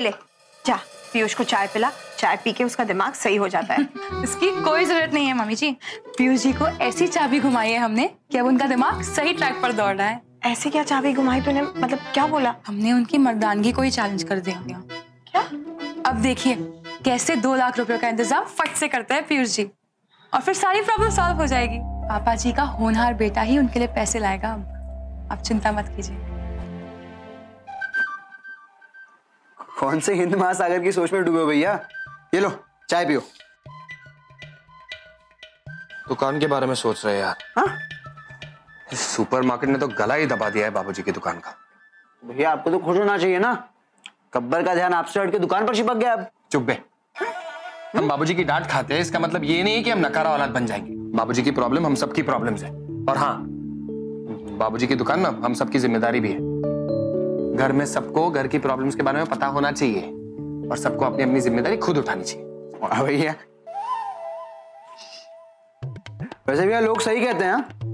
ले जा, पीयूष को चाय पिला, चाय पी के उसका दिमाग सही हो जाता है। इसकी कोई जरूरत नहीं है मम्मी जी, पीयूष जी को ऐसी चाबी घुमाई है हमने कि अब उनका दिमाग सही ट्रैक पर दौड़ रहा है। ऐसे क्या चाबी घुमाई तूने, मतलब क्या बोला? हमने उनकी मर्दानगी को ही चैलेंज कर दिया। क्या? अब देखिए कैसे 2 लाख रुपए का इंतजाम फट से करता है पीयूष जी, और फिर सारी प्रॉब्लम सॉल्व हो जाएगी। पापा जी का होनहार बेटा ही उनके लिए पैसे लाएगा। अब आप चिंता मत कीजिए। कौन से हिंद महासागर की सोच में डूबे हो भैया? ये लो चाय पियो। दुकान के बारे में सोच रहे हैं यार। हाँ? इस सुपरमार्केट ने तो गला ही दबा दिया है बाबूजी की दुकान का। भैया आपको तो खुश होना चाहिए ना, गब्बर का ध्यान आपसे हट के दुकान पर चिपक गया। अब चुप बे। हम बाबूजी की डांट खाते हैं, इसका मतलब ये नहीं है कि हम नकारा औलाद बन जाएंगे। बाबूजी की प्रॉब्लम हम सबकी प्रॉब्लम्स है, और हाँ, बाबूजी की दुकान में हम सबकी जिम्मेदारी भी है। घर में सबको घर की प्रॉब्लम्स के बारे में पता होना चाहिए, और सबको अपनी अपनी जिम्मेदारी खुद उठानी चाहिए। वाह भैया, वैसे भैया लोग सही कहते हैं,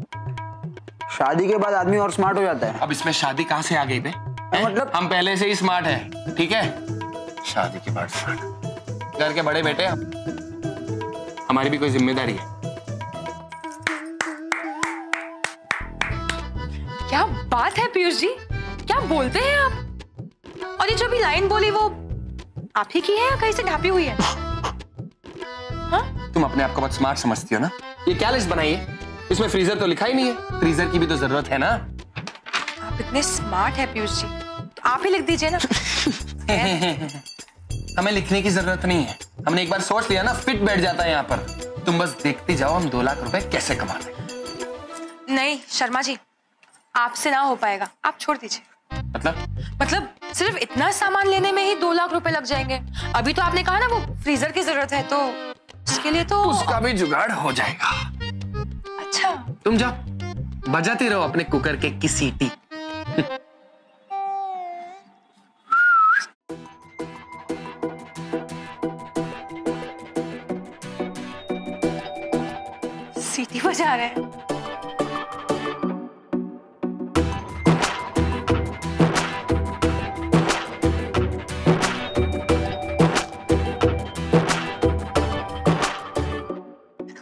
शादी के बाद आदमी और स्मार्ट हो जाता है। अब इसमें शादी कहाँ से आ गई बे? मतलब हम पहले से ही स्मार्ट है, ठीक है? शादी के बाद स्मार्ट। घर के बड़े बेटे, हमारी भी कोई जिम्मेदारी है। क्या बात है पीयूष जी, क्या बोलते हैं आप? और ये जो भी लाइन बोली वो आप ही की है या कहीं से ढापी हुई है? तुम अपने आप को बहुत स्मार्ट समझती हो ना? ये क्या लिस्ट बनाई है? इसमें फ्रीजर तो लिखा ही नहीं है। फ्रीजर की भी तो जरूरत है ना। आप इतने स्मार्ट है पीयूष जी, तो आप ही लिख दीजिए ना। हमें लिखने की जरूरत नहीं है, हमने एक बार सोच लिया ना, फिट बैठ जाता है यहाँ पर। तुम बस देखती जाओ हम 2 लाख रुपए कैसे कमाते हैं। नहीं शर्मा जी, आपसे ना हो पाएगा, आप छोड़ दीजिए। मतलब सिर्फ इतना सामान लेने में ही 2 लाख रुपए लग जाएंगे। अभी तो आपने कहा ना वो फ्रीजर की जरूरत है, तो उसके लिए तो उसका भी जुगाड़ हो जाएगा। अच्छा, तुम जाओ बजाते रहो अपने कुकर के की सीटी। सीटी बजा रहे हैं।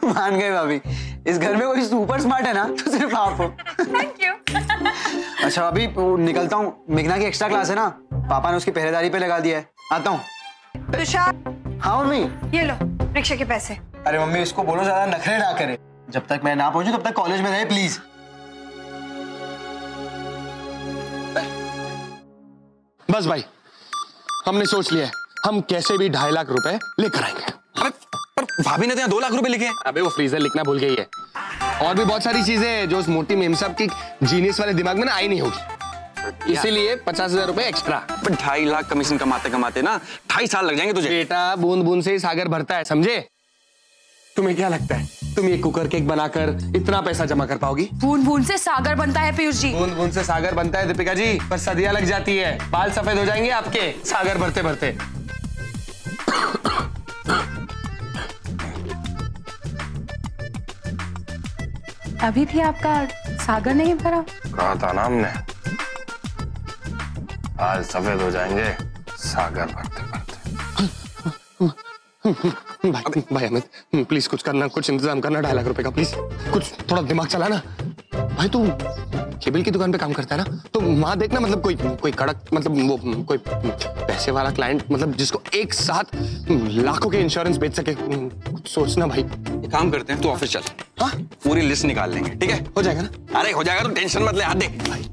मान गए भाभी, इस घर में कोई सुपर स्मार्ट है ना तो सिर्फ आप हो। Thank you. अच्छा अभी निकलता हूँ, मेघना की एक्स्ट्रा क्लास है ना, पापा ने उसकी पहरेदारी पे लगा दिया है। आता हूँ। तुषार, हाँ मम्मी। ये लो रिक्शा के पैसे। अरे मम्मी इसको बोलो ज्यादा नखरे ना करे, जब तक मैं ना पहुंचूं तब तक कॉलेज में रहे प्लीज। बस भाई, हमने सोच लिया है, हम कैसे भी 2.5 लाख रुपए लेकर आएंगे। पर भाभी ने तो यहाँ 2 लाख रुपए लिखे हैं। अबे वो फ्रीजर लिखना भूल गई है, और भी बहुत सारी चीजें हैं जो उस मोटी मेम साहब की जीनियस वाले दिमाग में ना आई नहीं होगी, इसीलिए 50,000 रुपए एक्स्ट्रा। 2.5 लाख कमीशन कमाते कमाते ना 2.5 साल लग जाएंगे तुझे। बेटा बूंद बूंद से ही सागर भरता है, समझे? तुम्हें क्या लगता है तुम ये कुकर केक बनाकर इतना पैसा जमा कर पाओगी? बूंद बूंद से सागर बनता है पीयूष जी। बूंद बूंद से सागर बनता है दीपिका जी, पर सदियां लग जाती है, बाल सफेद हो जाएंगे आपके सागर भरते भरते। अभी भी आपका सागर नहीं भरा? कहा था ना हमने, बाल सफेद हो जाएंगे सागर भरते भरते। भाई अमित प्लीज कुछ करना, कुछ इंतजाम करना 2.5 लाख रुपए का, प्लीज कुछ थोड़ा दिमाग चलाना। भाई तू केबल की दुकान पे काम करता है ना, तो वहां देखना, मतलब कोई कड़क, मतलब वो कोई पैसे वाला क्लाइंट, मतलब जिसको एक साथ लाखों के इंश्योरेंस बेच सके, कुछ सोचना भाई। एक काम करते हैं, तू ऑफिस चल। हाँ पूरी लिस्ट निकाल लेंगे, ठीक है? हो जाएगा ना? अरे हो जाएगा, तो टेंशन मत ले, हाथ दे भाई।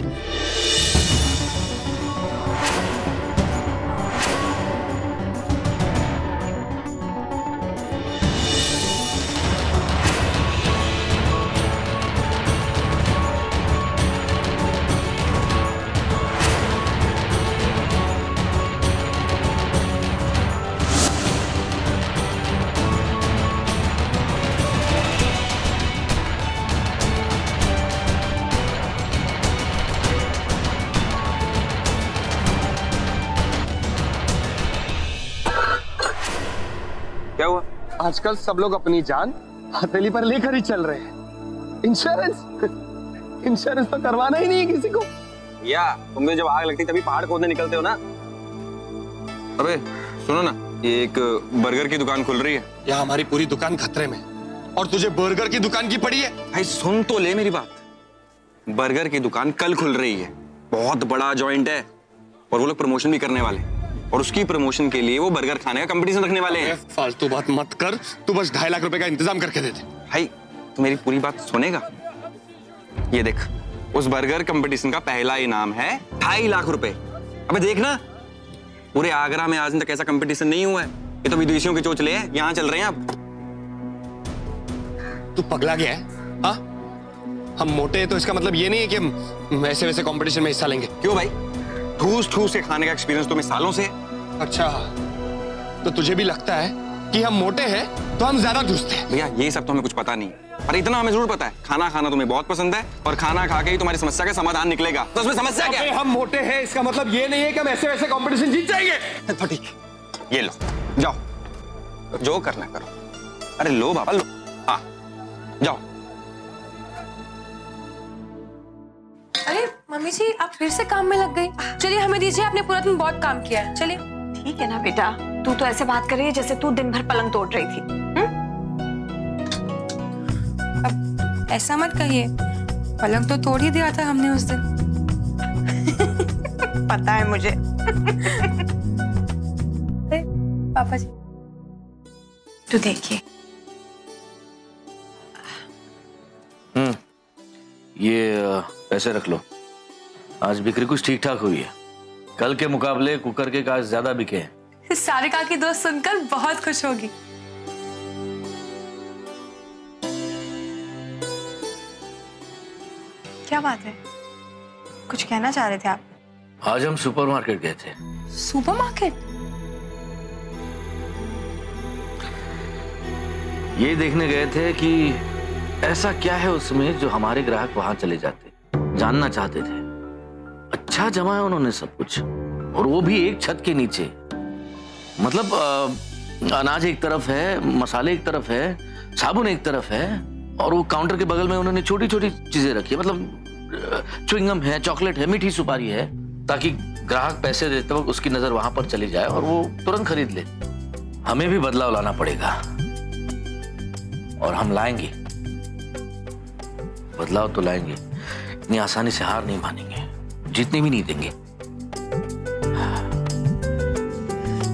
क्या हुआ? आजकल सब लोग अपनी जान हथेली पर लेकर ही चल रहे हैं। इंश्योरेंस तो करवाना ही नहीं है किसी को। या तुम जब आग लगती तभी पहाड़ खोदने निकलते हो ना। अबे सुनो ना, ये एक बर्गर की दुकान खुल रही है। यहाँ हमारी पूरी दुकान खतरे में और तुझे बर्गर की दुकान की पड़ी है। भाई सुन तो ले मेरी बात। बर्गर की दुकान कल खुल रही है, बहुत बड़ा जॉइंट है और वो लोग प्रमोशन भी करने वाले हैं और उसकी प्रमोशन के लिए वो बर्गर खाने का कंपटीशन रखने वाले हैं। फालतू बात मत कर, तू बस 2.5 लाख रुपए का इंतजाम करके दे दे। भाई तू मेरी पूरी बात सुनेगा? ये देख, उस बर्गर कंपटीशन का पहला इनाम है 2.5 लाख रुपए। अबे देखना, पूरे आगरा में आज तक ऐसा कंपटीशन नहीं हुआ है। ये तो विदेशियों के चोचले हैं, यहाँ चल रहे हैं अब। तू पगला गया है? हाँ, हम मोटे हैं तो इसका मतलब ये नहीं है कि हम ऐसे वैसे कंपटीशन में हिस्सा लेंगे। क्यों भाई? ठूस ठूस के खाने का एक्सपीरियंस तुम्हें सालों से है। अच्छा, तो तुझे भी लगता है कि हम मोटे हैं तो हम ज्यादा ठूसते हैं? भैया ये सब तो हमें कुछ पता नहीं, पर इतना हमें जरूर पता है, खाना खाना तुम्हें बहुत पसंद है और खाना खा के ही तुम्हारी समस्या का समाधान निकलेगा। तो उसमें समस्या क्या है? हम मोटे हैं इसका मतलब ये नहीं है कि हम ऐसे वैसे कंपटीशन जीत जाएंगे। तो ठीक, ये लो, जाओ जो करना करो। अरे लो बाबा लो, हाँ जाओ। अरे मम्मी जी, आप फिर से काम में लग गई। चलिए हमें दीजिए, आपने पूरा दिन बहुत काम किया है। चलिए। ठीक है ना बेटा, तू तो ऐसे बात कर रही है जैसे तू दिन भर पलंग तोड़ रही थी। अब ऐसा मत कहिए, पलंग तो तोड़ ही दिया था हमने उस दिन। पता है मुझे। पापा जी, तो देखिए। ये पैसे रख लो। आज बिक्री कुछ ठीक ठाक हुई है, कल के मुकाबले कुकर के काज ज्यादा बिके हैं। सारिका की दोस्त सुनकर बहुत खुश होगी। क्या बात है, कुछ कहना चाह रहे थे आप? आज हम सुपरमार्केट गए थे। सुपरमार्केट? ये देखने गए थे कि ऐसा क्या है उसमें जो हमारे ग्राहक वहां चले जाते, जानना चाहते थे। अच्छा जमा है उन्होंने सब कुछ, और वो भी एक छत के नीचे। मतलब अनाज एक तरफ है, मसाले एक तरफ है, साबुन एक तरफ है, और वो काउंटर के बगल में उन्होंने छोटी छोटी चीजें रखी है। मतलब च्युइंगम है, चॉकलेट है, मीठी सुपारी है, ताकि ग्राहक पैसे देते वक्त उसकी नजर वहां पर चली जाए और वो तुरंत खरीद ले। हमें भी बदलाव लाना पड़ेगा और हम लाएंगे, बदलाव तो लाएंगे। इतनी आसानी से हार नहीं मानेंगे, जीतने भी नहीं देंगे।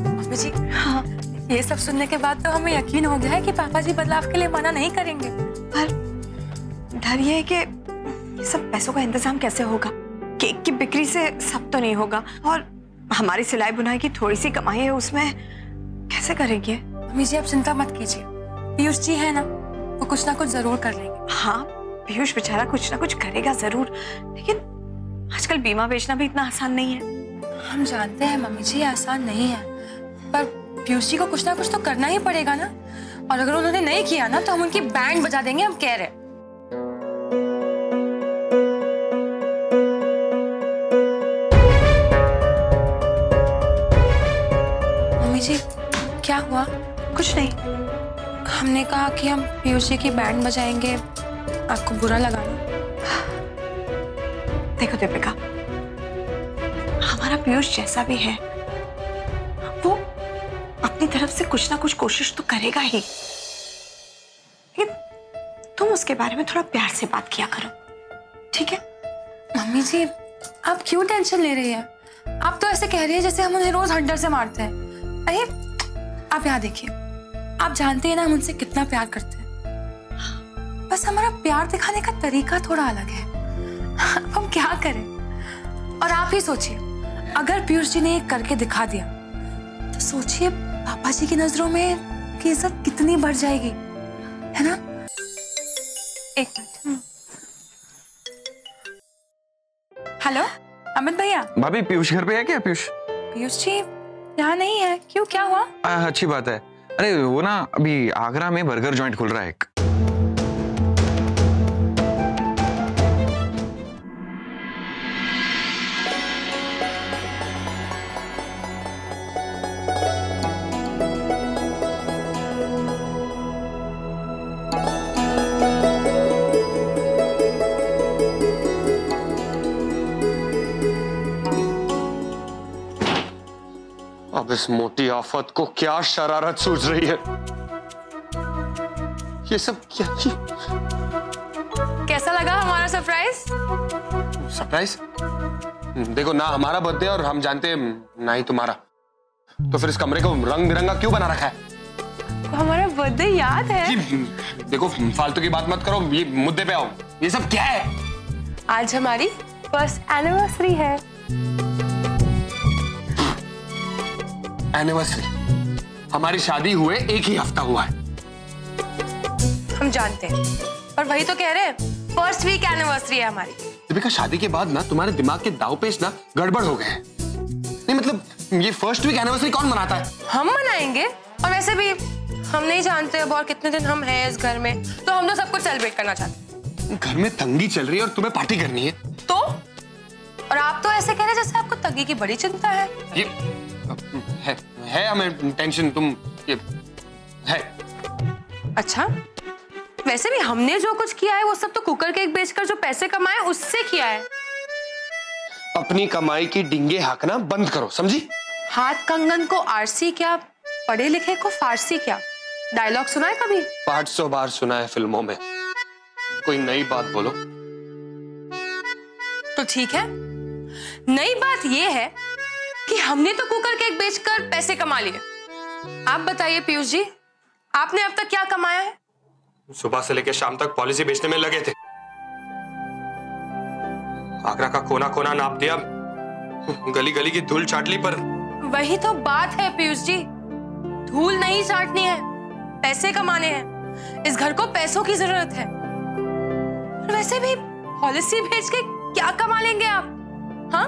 मम्मी जी, हाँ, ये सब सुनने के बाद तो हमें यकीन हो गया है कि पापा जी बदलाव के लिए मना नहीं करेंगे। पर डर ये है कि ये सब पैसों का इंतजाम कैसे होगा? केक की बिक्री से सब तो नहीं होगा, और हमारी सिलाई बुनाई की थोड़ी सी कमाई है, उसमें कैसे करेंगे? मम्मी जी आप चिंता मत कीजिए, पीयूष जी है ना, वो कुछ ना कुछ जरूर कर लेंगे। हाँ, पीयूष बेचारा कुछ ना कुछ करेगा जरूर, लेकिन आजकल बीमा बेचना भी इतना आसान नहीं है। हम जानते हैं मम्मी जी आसान नहीं है, पर पीयूष जी को कुछ ना कुछ तो करना ही पड़ेगा ना, और अगर उन्होंने नहीं किया ना तो हम उनकी बैंड बजा देंगे, हम कह रहे। मम्मी जी क्या हुआ? कुछ नहीं। हमने कहा कि हम पीयूष जी की बैंड बजाएंगे, आपको बुरा लगा ना? देखो दीपिका, हमारा पीयूष जैसा भी है, वो अपनी तरफ से कुछ ना कुछ कोशिश तो करेगा ही, लेकिन तुम उसके बारे में थोड़ा प्यार से बात किया करो, ठीक है? मम्मी जी आप क्यों टेंशन ले रही हैं? आप तो ऐसे कह रही है जैसे हम उन्हें रोज हंटर से मारते हैं। अरे आप यहाँ देखिए, आप जानते हैं ना हम उनसे कितना प्यार करते हैं, बस हमारा प्यार दिखाने का तरीका थोड़ा अलग है। अब हम क्या करें? और आप ही सोचिए, अगर पीयूष जी ने ये करके दिखा दिया तो सोचिए पापा जी की नजरों में की इज्जत कितनी बढ़ जाएगी, है ना? एक मिनट। हेलो अमित भैया। भाभी पीयूष घर पे है क्या? पीयूष जी यहाँ नहीं है, क्यों, क्या हुआ? अच्छी बात है। अरे वो ना अभी आगरा में बर्गर जॉइंट खुल रहा है एक। अब इस मोटी आफत को क्या शरारत सूझ रही है? ये सब क्या? कैसा लगा हमारा सरप्राइज? सरप्राइज? देखो ना, हमारा बर्थडे और हम जानते हैं ना ही तुम्हारा, तो फिर इस कमरे को रंग बिरंगा क्यों बना रखा है? हमारा बर्थडे याद है। देखो फालतू की बात मत करो, ये मुद्दे पे आओ। ये सब क्या है? आज हमारी फर्स्ट एनिवर्सरी है। एनिवर्सरी? हमारी शादी हुए एक ही हफ्ता हुआ है। हम जानते हैं, पर वही तो कह रहे हैं, फर्स्ट वीक एनिवर्सरी है हमारी। दीपिका, शादी के बाद ना तुम्हारे दिमाग के दाव पेच ना गड़बड़ हो गए हैं। नहीं मतलब ये फर्स्ट वीक एनिवर्सरी कौन मनाता है? हम मनाएंगे, और वैसे भी हम नहीं जानते अब और कितने दिन हम हैं इस घर में, तो हम तो सब कुछ सेलिब्रेट करना चाहते हैं। घर में तंगी चल रही है और तुम्हें पार्टी करनी है तो? और आप तो ऐसे कह रहे जैसे आपको तंगी की बड़ी चिंता है। ये है हमें टेंशन, तुम ये है। अच्छा, वैसे भी हमने जो कुछ किया है वो सब तो कुकर केक बेचकर जो पैसे कमाए उससे किया है। अपनी कमाई की डिंगे हाकना बंद करो, समझी? हाथ कंगन को आरसी क्या, पढ़े लिखे को फारसी क्या? डायलॉग सुना है कभी? 500 बार सुना है फिल्मों में। कोई नई बात बोलो। तो ठीक है, नई बात ये है कि हमने तो कुकर केक बेचकर पैसे कमा लिए। आप बताइए पीयूष जी, आपने अब तक क्या कमाया है? सुबह से लेकर शाम तक पॉलिसी बेचने में लगे थे। आगरा का कोना कोना नाप दिया, गली गली की धूल चाट ली, पर वही तो बात है पीयूष जी, धूल नहीं चाटनी है, पैसे कमाने हैं। इस घर को पैसों की जरूरत है। और वैसे भी पॉलिसी बेच के क्या कमा लेंगे आप? हाँ,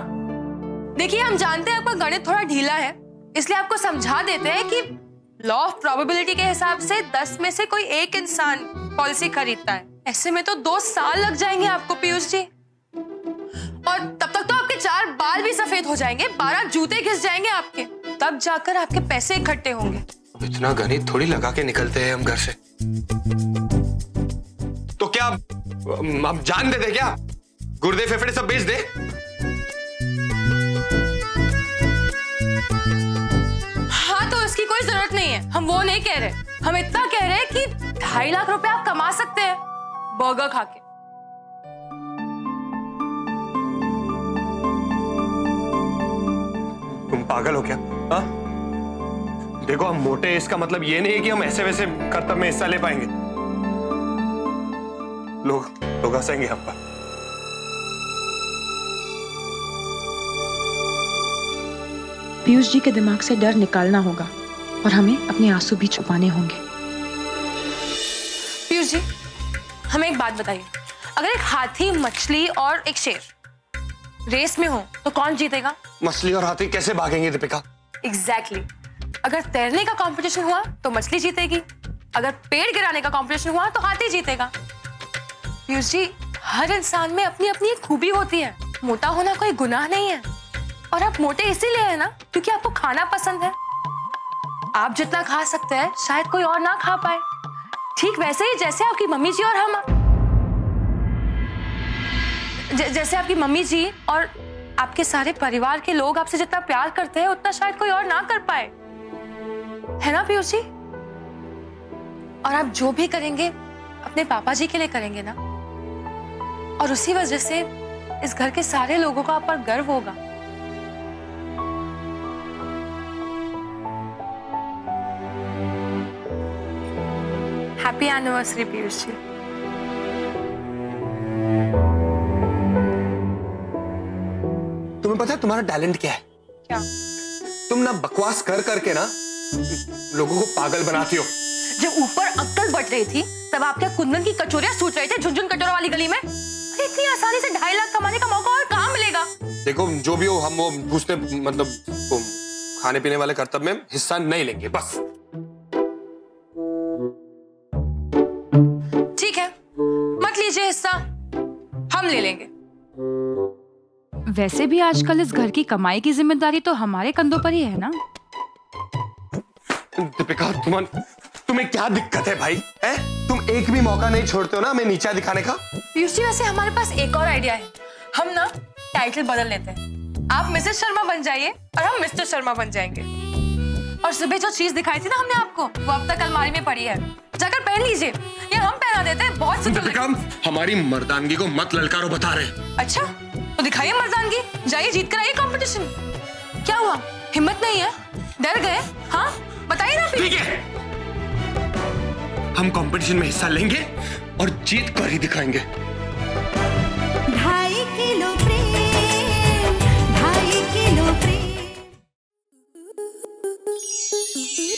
देखिए हम जानते हैं आपका गणित थोड़ा ढीला है, इसलिए आपको समझा देते हैं कि लॉ ऑफ प्रोबेबिलिटी के हिसाब से 10 में से कोई एक इंसान पॉलिसी खरीदता है। ऐसे में तो 2 साल लग जाएंगे आपको पीयूष जी, और तब तक तो आपके 4 बाल भी सफेद हो जाएंगे, 12 जूते घिस जाएंगे आपके, तब जाकर आपके पैसे इकट्ठे होंगे। इतना गणित थोड़ी लगा के निकलते हैं हम घर से। तो क्या अब जान दे दे क्या? गुर्दे फेफड़े सब बेच दे? हाँ, तो इसकी कोई जरूरत नहीं है, हम वो नहीं कह रहे। हम इतना कह रहे हैं कि 2.5 लाख रुपए आप कमा सकते हैं बर्गर खा के। तुम पागल हो क्या? हाँ? देखो हम मोटे, इसका मतलब ये नहीं है कि हम ऐसे वैसे करतब में हिस्सा ले पाएंगे। लोग हंसेंगे हम पर। पीयूष जी के दिमाग से डर निकालना होगा और हमें अपने आंसू भी छुपाने होंगे। पीयूष जी, हमें एक बात बताइए, अगर एक हाथी, मछली और एक शेर रेस में हो तो कौन जीतेगा? मछली और हाथी कैसे भागेंगे दीपिका? एग्जैक्टली। अगर तैरने का कंपटीशन हुआ तो मछली जीतेगी, अगर पेड़ गिराने का कंपटीशन हुआ तो हाथी जीतेगा। पीयूष जी, हर इंसान में अपनी अपनी एक खूबी होती है, मोटा होना कोई गुनाह नहीं है। और आप मोटे इसीलिए है ना क्योंकि आपको खाना पसंद है। आप जितना खा सकते हैं शायद कोई और ना खा पाए, ठीक वैसे ही जैसे आपकी मम्मी जी और हम, जैसे आपकी मम्मी जी और आपके सारे परिवार के लोग आपसे जितना प्यार करते हैं उतना शायद कोई और ना कर पाए, है ना पीयूष जी? और आप जो भी करेंगे अपने पापा जी के लिए करेंगे ना, और उसी वजह से इस घर के सारे लोगों को आप पर गर्व होगा। Happy anniversary Piyush ji. तुम्हें पता है तुम्हारा टैलेंट क्या है? क्या? तुम ना बकवास कर करके ना लोगों को पागल बनाती हो। जब ऊपर अक्कल बट रही थी तब आप क्या कुंदन की कचोरियां सूट रहे थे झुनझुन कटोरा वाली गली में? अरे इतनी आसानी से 2.5 लाख कमाने का मौका और कहाँ मिलेगा? देखो जो भी हो, हम वो पूछने मतलब वो खाने पीने वाले कर्तव्य में हिस्सा नहीं लेंगे, बस। ठीक है, मत लीजिए हिस्सा, हम ले लेंगे। वैसे भी आजकल इस घर की कमाई की जिम्मेदारी तो हमारे कंधों पर ही है ना। दीपिका, तुम्हें क्या दिक्कत है भाई? है? तुम एक भी मौका नहीं छोड़ते हो ना हमें नीचा दिखाने का? पीयूष जी, वैसे हमारे पास एक और आइडिया है। हम ना टाइटल बदल लेते हैं, आप मिसेस शर्मा बन जाइए और हम मिस्टर शर्मा बन जाएंगे। और सुबह जो चीज दिखाई थी ना हमने आपको, वो अब तक अलमारी में पड़ी है। जाकर पहन लीजिए, या हम पहना देते हैं। बहुत सुंदर लगेगी। हमारी मर्दानगी को मत ललकारो, बता रहे। अच्छा, तो दिखाइए मर्दानगी, जाइए जीत कर आइए कंपटीशन। क्या हुआ, हिम्मत नहीं है? डर गए? हाँ बताइए ना। ठीक है, हम कंपटीशन में हिस्सा लेंगे और जीत कर ही दिखाएंगे। 2.5 किलो प्रेम, 2.5 किलो प्रेम।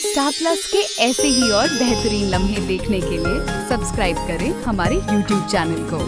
स्टार प्लस के ऐसे ही और बेहतरीन लम्हे देखने के लिए सब्सक्राइब करें हमारे YouTube चैनल को।